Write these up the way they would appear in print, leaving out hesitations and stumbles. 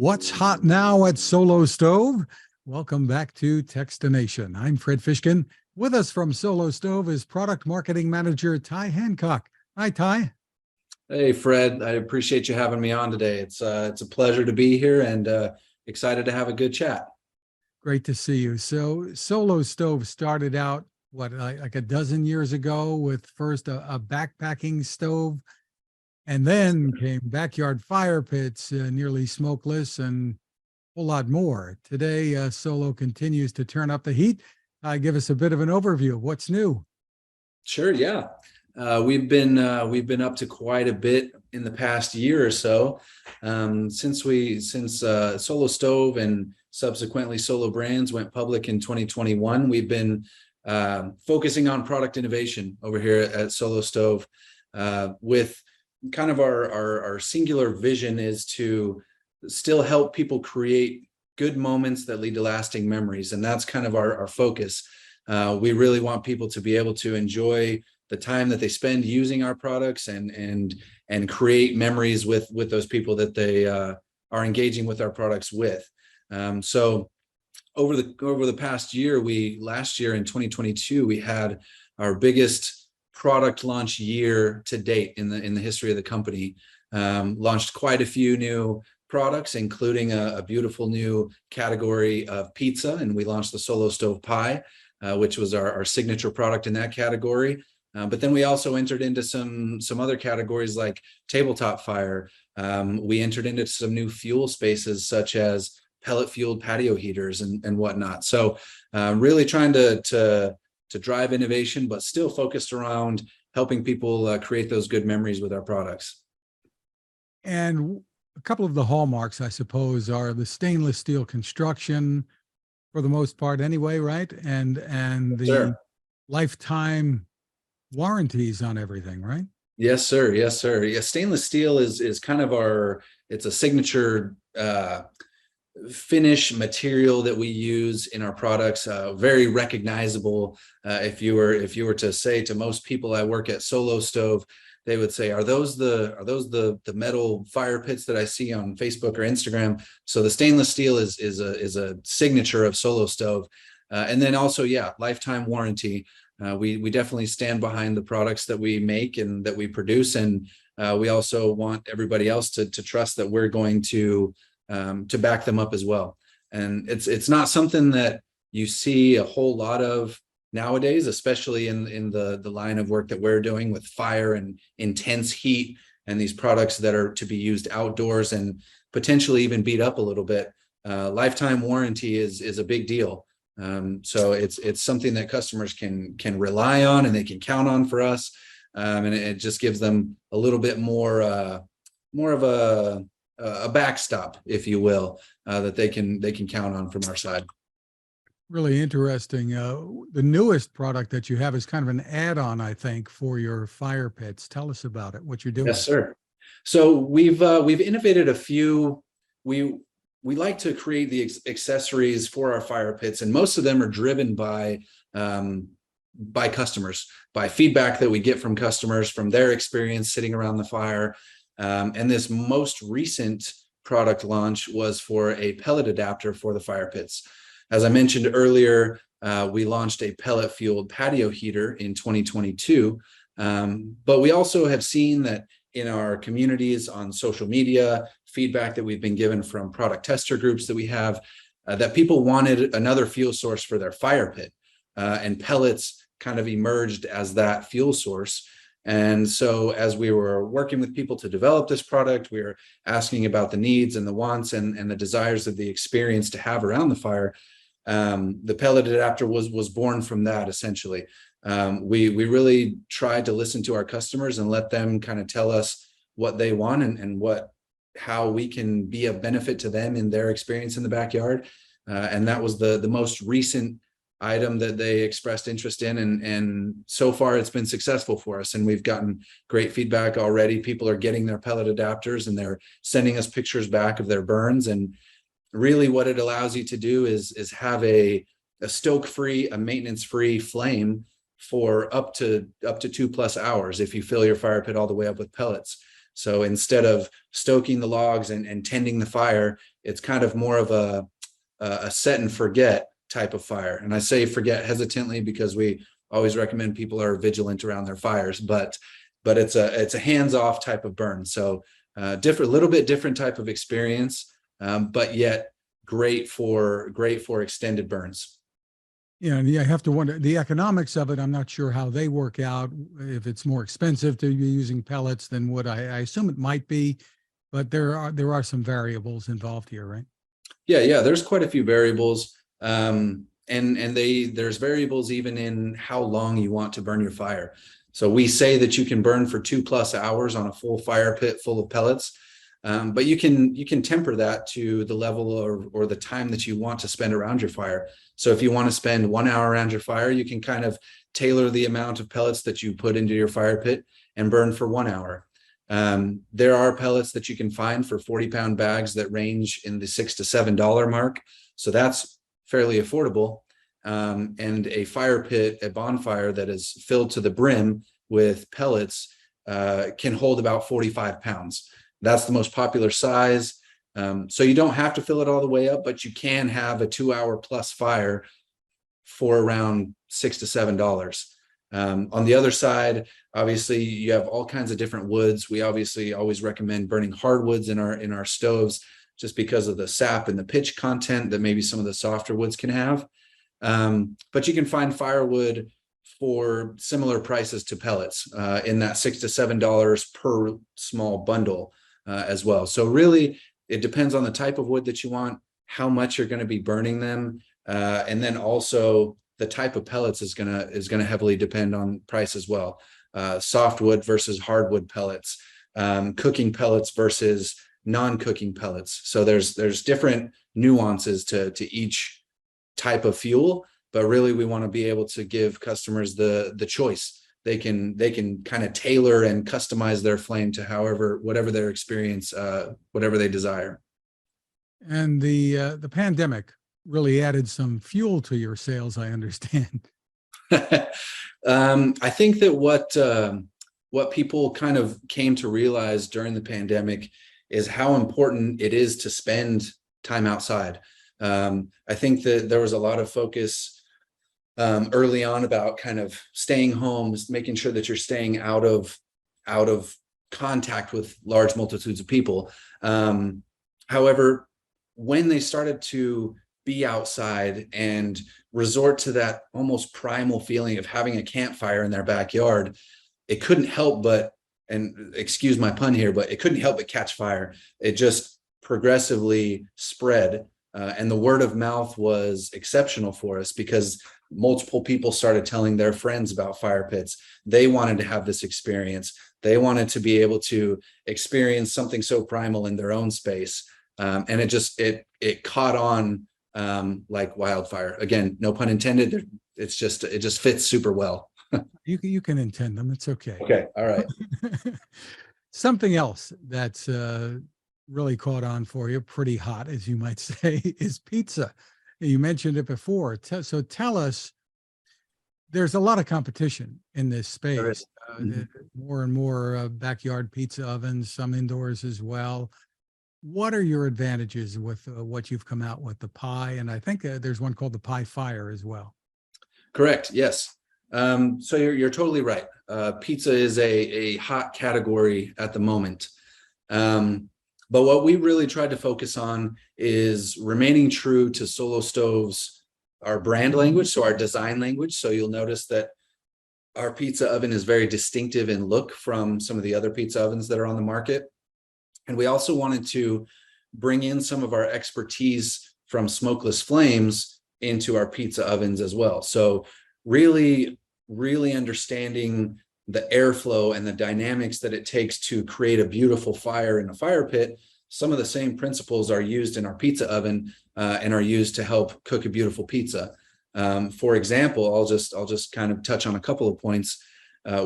What's hot now at Solo Stove? Welcome back to Techstination. I'm Fred Fishkin. With us from Solo Stove is Product Marketing Manager Ty Hancock. Hi, Ty. Hey, Fred. I appreciate you having me on today. It's a pleasure to be here and excited to have a good chat. Great to see you. So Solo Stove started out, like a dozen years ago with first a backpacking stove, and then came backyard fire pits, nearly smokeless, and a whole lot more. Today, Solo continues to turn up the heat. Give us a bit of an overview of what's new. Sure, yeah. We've been up to quite a bit in the past year or so. Since Solo Stove and subsequently Solo Brands went public in 2021, we've been focusing on product innovation over here at Solo Stove, with kind of our singular vision is to still help people create good moments that lead to lasting memories. And that's kind of our focus. We really want people to be able to enjoy the time that they spend using our products and create memories with those people that they are engaging with our products with. So over the past year, last year in 2022, we had our biggest product launch year to date in the history of the company. Launched quite a few new products, including a beautiful new category of pizza, and we launched the Solo Stove Pie, which was our signature product in that category. But then we also entered into some other categories like tabletop fire. We entered into some new fuel spaces such as pellet fueled patio heaters and whatnot. So really trying to drive innovation, but still focused around helping people create those good memories with our products. And a couple of the hallmarks, I suppose, are the stainless steel construction, for the most part anyway, right? And the Sure. lifetime warranties on everything, right? Yes, sir. Yes, sir. Yeah, stainless steel is kind of it's a signature finish material that we use in our products. Very recognizable. If you were to say to most people I work at Solo Stove, they would say, are those the metal fire pits that I see on Facebook or Instagram? So the stainless steel is a signature of Solo Stove. And then also, yeah, lifetime warranty. We definitely stand behind the products that we make and that we produce, and we also want everybody else to trust that we're going to back them up as well. And it's not something that you see a whole lot of nowadays, especially in the line of work that we're doing with fire and intense heat and these products that are to be used outdoors and potentially even beat up a little bit. Lifetime warranty is a big deal. So it's something that customers can rely on and they can count on for us. And it just gives them a little bit more of a backstop, if you will, that they can count on from our side. Really interesting. The newest product that you have is kind of an add-on, I think, for your fire pits. Tell us about it, what you're doing. Yes, sir. So we've innovated a few. We like to create the accessories for our fire pits, and most of them are driven by customers, by feedback that we get from customers, from their experience sitting around the fire. And this most recent product launch was for a pellet adapter for the fire pits. As I mentioned earlier, we launched a pellet fueled patio heater in 2022. But we also have seen that in our communities on social media, feedback that we've been given from product tester groups that we have, that people wanted another fuel source for their fire pit, and pellets kind of emerged as that fuel source. And so as we were working with people to develop this product, we were asking about the needs and the wants and the desires of the experience to have around the fire. The pellet adapter was born from that, essentially. We really tried to listen to our customers and let them kind of tell us what they want and how we can be of benefit to them in their experience in the backyard. And that was the most recent item that they expressed interest in, and so far it's been successful for us, and we've gotten great feedback already. People are getting their pellet adapters and they're sending us pictures back of their burns. And really what it allows you to do is have a stoke-free, a maintenance-free flame for up to 2+ hours if you fill your fire pit all the way up with pellets. So instead of stoking the logs and tending the fire, it's kind of more of a set and forget type of fire. And I say forget hesitantly because we always recommend people are vigilant around their fires, but it's a hands-off type of burn. So little bit different type of experience, but yet great for extended burns. Yeah, and I have to wonder the economics of it. I'm not sure how they work out. If it's more expensive to be using pellets than wood, I assume it might be, but there are some variables involved here, right? Yeah. There's quite a few variables, and there's variables even in how long you want to burn your fire. So we say that you can burn for 2+ hours on a full fire pit full of pellets. But you can temper that to the level or the time that you want to spend around your fire. So if you want to spend 1 hour around your fire, you can kind of tailor the amount of pellets that you put into your fire pit and burn for 1 hour. There are pellets that you can find for 40-pound bags that range in the $6 to $7 mark. So that's fairly affordable. And a fire pit, a bonfire that is filled to the brim with pellets can hold about 45 pounds. That's the most popular size. So you don't have to fill it all the way up, but you can have a 2-hour plus fire for around $6 to $7. On the other side, obviously, you have all kinds of different woods. We obviously always recommend burning hardwoods in our stoves just because of the sap and the pitch content that maybe some of the softer woods can have. But you can find firewood for similar prices to pellets in that $6 to $7 per small bundle as well. So really, it depends on the type of wood that you want, how much you're going to be burning them, and then also the type of pellets is gonna heavily depend on price as well. Softwood versus hardwood pellets, cooking pellets versus non-cooking pellets. So there's different nuances to each type of fuel, but really we want to be able to give customers the choice. They can kind of tailor and customize their flame to whatever their experience, whatever they desire. And the pandemic really added some fuel to your sales, I understand. I think that what people kind of came to realize during the pandemic is how important it is to spend time outside. I think that there was a lot of focus early on about kind of staying home, making sure that you're staying out of contact with large multitudes of people. However, when they started to be outside and resort to that almost primal feeling of having a campfire in their backyard, it couldn't help but, and excuse my pun here, but it couldn't help but catch fire. It just progressively spread. And the word of mouth was exceptional for us because multiple people started telling their friends about fire pits. They wanted to have this experience. They wanted to be able to experience something so primal in their own space. And it caught on like wildfire. Again, no pun intended. It just fits super well. You can intend them. It's okay. Okay. All right. Something else that's really caught on for you, pretty hot, as you might say, is pizza. You mentioned it before. So tell us, there's a lot of competition in this space. More and more backyard pizza ovens, some indoors as well. What are your advantages with what you've come out with, the pie? And I think there's one called the Pie Fire as well. Correct. Yes. So you're totally right. Pizza is a hot category at the moment. But what we really tried to focus on is remaining true to Solo Stove's, our brand language, so our design language. So you'll notice that our pizza oven is very distinctive in look from some of the other pizza ovens that are on the market. And we also wanted to bring in some of our expertise from smokeless flames into our pizza ovens as well. So really, really understanding the airflow and the dynamics that it takes to create a beautiful fire in a fire pit. Some of the same principles are used in our pizza oven and are used to help cook a beautiful pizza. For example, I'll just kind of touch on a couple of points.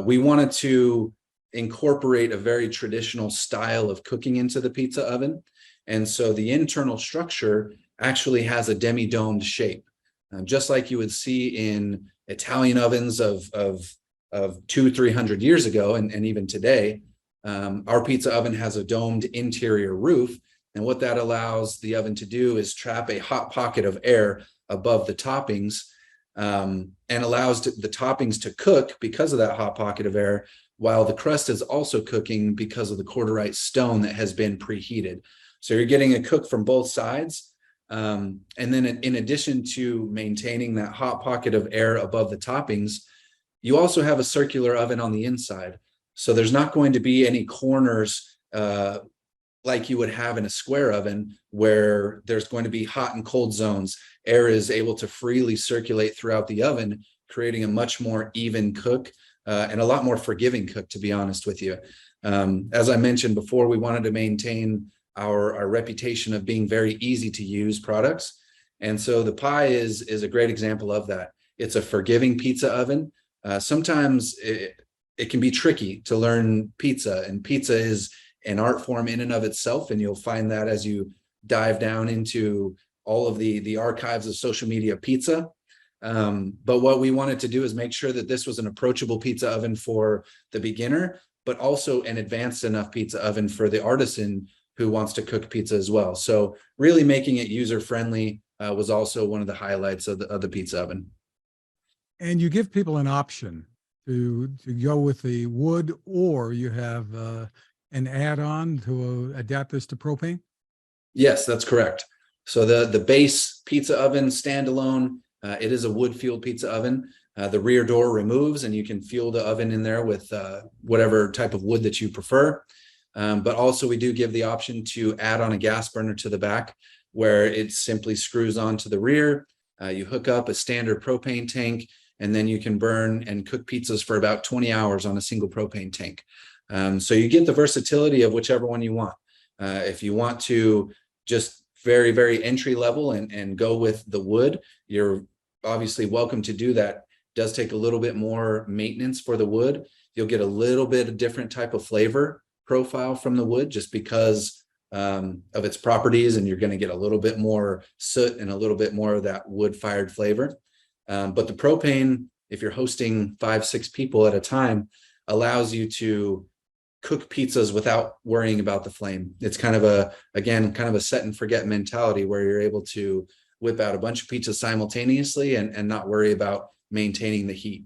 We wanted to incorporate a very traditional style of cooking into the pizza oven. And so the internal structure actually has a demi-domed shape, just like you would see in Italian ovens of 200-300 years ago, and even today. Our pizza oven has a domed interior roof. And what that allows the oven to do is trap a hot pocket of air above the toppings, and allows the toppings to cook because of that hot pocket of air, while the crust is also cooking because of the corderite stone that has been preheated. So you're getting a cook from both sides. And then in addition to maintaining that hot pocket of air above the toppings, you also have a circular oven on the inside. So there's not going to be any corners like you would have in a square oven, where there's going to be hot and cold zones. Air is able to freely circulate throughout the oven, creating a much more even cook and a lot more forgiving cook, to be honest with you. As I mentioned before, we wanted to maintain our reputation of being very easy to use products. And so the Pi is a great example of that. It's a forgiving pizza oven. Sometimes it can be tricky to learn pizza, and pizza is an art form in and of itself. And you'll find that as you dive down into all of the archives of social media pizza. But what we wanted to do is make sure that this was an approachable pizza oven for the beginner, but also an advanced enough pizza oven for the artisan who wants to cook pizza as well. So really making it user-friendly was also one of the highlights of the pizza oven. And you give people an option to go with the wood, or you have an add-on to adapt this to propane? Yes, that's correct. So the base pizza oven standalone, it is a wood-fueled pizza oven. The rear door removes, and you can fuel the oven in there with whatever type of wood that you prefer. But also we do give the option to add on a gas burner to the back, where it simply screws onto the rear. You hook up a standard propane tank, and then you can burn and cook pizzas for about 20 hours on a single propane tank. So you get the versatility of whichever one you want. If you want to just very, very entry level and go with the wood, you're obviously welcome to do that. It does take a little bit more maintenance for the wood. You'll get a little bit of different type of flavor profile from the wood, just because of its properties, and you're going to get a little bit more soot and a little bit more of that wood-fired flavor. But the propane, if you're hosting 5-6 people at a time, allows you to cook pizzas without worrying about the flame. It's kind of a set and forget mentality, where you're able to whip out a bunch of pizzas simultaneously and not worry about maintaining the heat.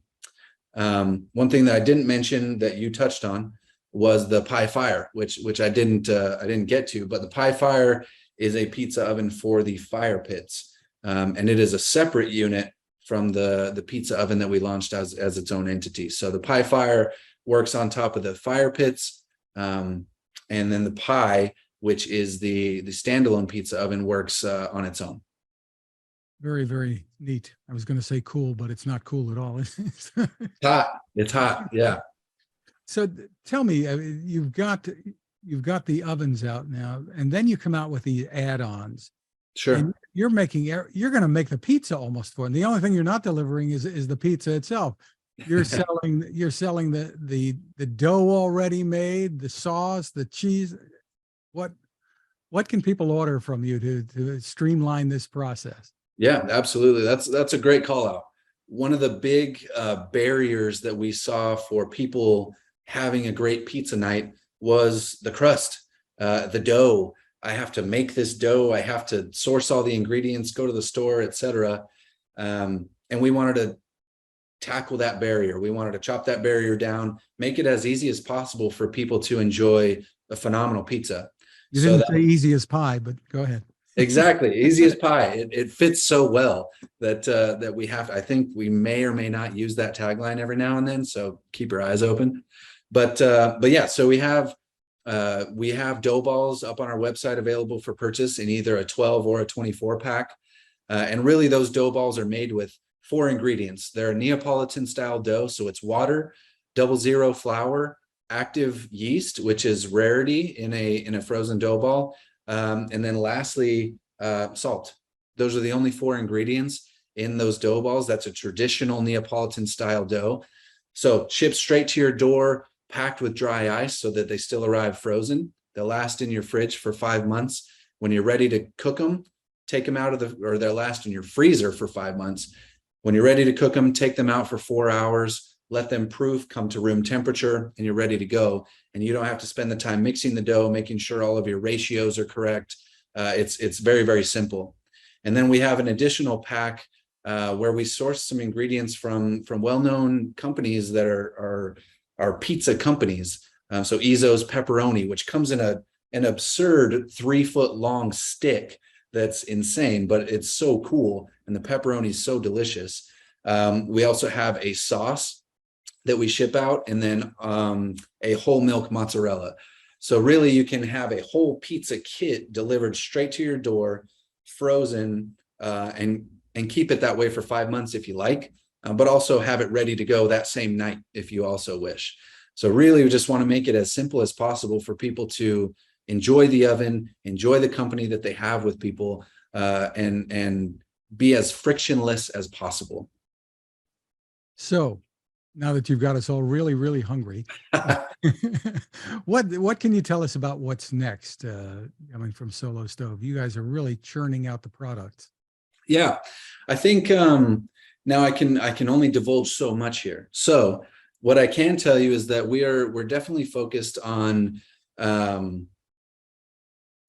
One thing that I didn't mention that you touched on was the Pi Fire, which I didn't get to, but the Pi Fire is a pizza oven for the fire pits. And it is a separate unit from the pizza oven that we launched as its own entity. So the Pi Fire works on top of the fire pits. And then the Pi, which is the standalone pizza oven, works on its own. Very, very neat. I was going to say cool, but it's not cool at all. It's hot. It's hot. Yeah. So tell me, you've got the ovens out now, and then you come out with the add-ons. Sure. And you're going to make the pizza almost for them. The only thing you're not delivering is the pizza itself. You're selling the dough already made, the sauce, the cheese. What can people order from you to streamline this process? Yeah, absolutely. That's a great call out. One of the big barriers that we saw for people having a great pizza night was the crust, the dough. I have to make this dough. I have to source all the ingredients, go to the store, etc. And we wanted to tackle that barrier. We wanted to chop that barrier down, make it as easy as possible for people to enjoy a phenomenal pizza. You didn't say easy as pie, but go ahead. Exactly. Easy as pie. It fits so well that we have, I think we may or may not use that tagline every now and then. So keep your eyes open. But yeah, so we have dough balls up on our website available for purchase in either a 12 or a 24 pack. And really those dough balls are made with 4 ingredients. They're a Neapolitan style dough. So it's water, 00 flour, active yeast, which is rarity in a frozen dough ball. And then lastly, salt. Those are the only 4 ingredients in those dough balls. That's a traditional Neapolitan style dough. So shipped straight to your door, packed with dry ice so that they still arrive frozen. They'll last in your fridge for 5 months. When you're ready to cook them, take them out of they'll last in your freezer for 5 months. When you're ready to cook them, take them out for 4 hours, let them proof, come to room temperature, and you're ready to go. And you don't have to spend the time mixing the dough, making sure all of your ratios are correct. It's very, very simple. And then we have an additional pack where we source some ingredients from well-known companies that are pizza companies. So Izzo's pepperoni, which comes in an absurd 3-foot long stick that's insane, but it's so cool, and the pepperoni is so delicious. We also have a sauce that we ship out, and then a whole milk mozzarella. So really, you can have a whole pizza kit delivered straight to your door, frozen, and keep it that way for 5 months if you like, but also have it ready to go that same night if you also wish. So really, we just want to make it as simple as possible for people to enjoy the oven, enjoy the company that they have with people, and be as frictionless as possible. So now that you've got us all really, really hungry, what can you tell us about what's next coming from Solo Stove? You guys are really churning out the products. Yeah, I think now I can only divulge so much here. So what I can tell you is that we're definitely focused on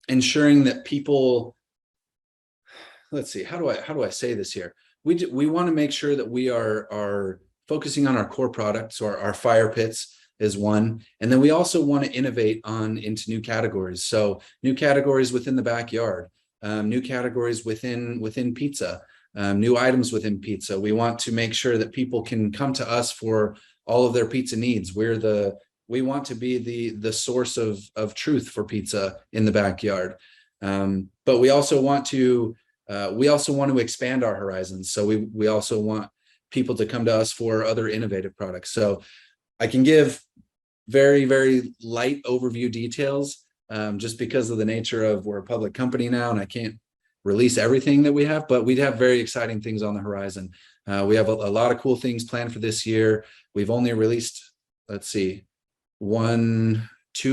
ensuring that people, let's see, how do I say this here? We want to make sure that we are focusing on our core products, or our fire pits is one. And then we also want to innovate into new categories. So new categories within the backyard, new categories within pizza, new items within pizza. We want to make sure that people can come to us for all of their pizza needs. We want to be the source of truth for pizza in the backyard. But we also want to expand our horizons. So we also want people to come to us for other innovative products. So I can give very, very light overview details, just because of the nature of, we're a public company now, and I can't release everything that we have, but we'd have very exciting things on the horizon. We have a lot of cool things planned for this year. We've only released, let's see, 2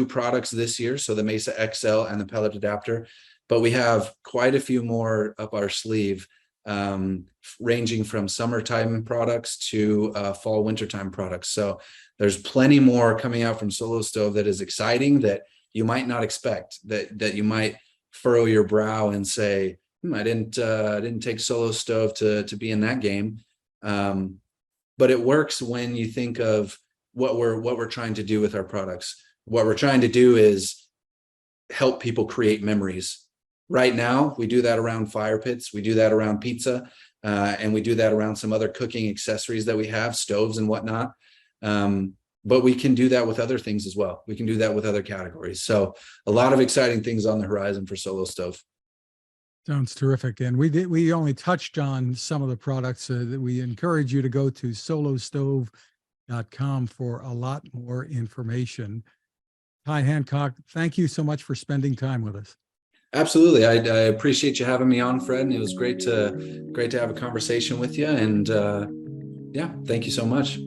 products this year. So the Mesa XL and the pellet adapter, but we have quite a few more up our sleeve, ranging from summertime products to fall wintertime products. So there's plenty more coming out from Solo Stove that is exciting, that you might not expect, that you might furrow your brow and say, I didn't take Solo Stove to be in that game. But it works when you think of what we're trying to do with our products. What we're trying to do is help people create memories. Right now, we do that around fire pits, we do that around pizza, and we do that around some other cooking accessories that we have, stoves and whatnot. But we can do that with other things as well. We can do that with other categories. So a lot of exciting things on the horizon for Solo Stove. Sounds terrific. And we only touched on some of the products that we encourage you to go to solostove.com for a lot more information. Ty Hancock, thank you so much for spending time with us. Absolutely. I appreciate you having me on, Fred. And it was great to have a conversation with you. And yeah, thank you so much.